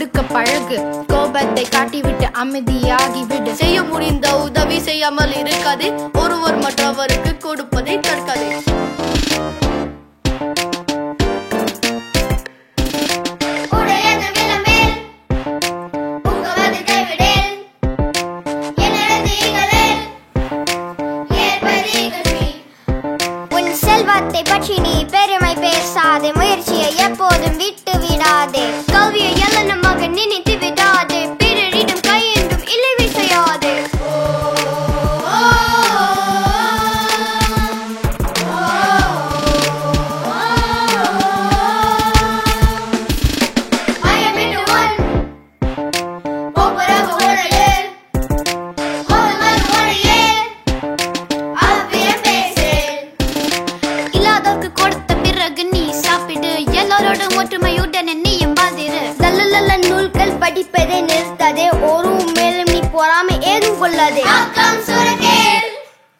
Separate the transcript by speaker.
Speaker 1: கொடுக்க பழகு. கோபத்தை காட்டிவிட்டு அமைதியாகிவிடு. செய்ய முடிந்த உதவி செய்யாமல் இருக்காது. ஒருவர் மற்றவருக்கு கொடுப்பதை தடுக்காது.
Speaker 2: செல்வத்தை பற்றி நீ பெருமை பேசாதே. முயற்சியை எப்போதும் விட்டு விடாதே. கல்வியை எல்லனமாக நினைத்து விடாதே. பிறரிடம் கையென்றும் இழிவு செய்யாதே. எல்லாரோடும் ஒற்றுமையுடன் நீயும் வாழ்ந்திரு. நல்ல நூல்கள் படிப்பதை நிறுத்தாதே. ஒரு மேலும் நீ பொறாமை ஏதும் கொள்ளாதே.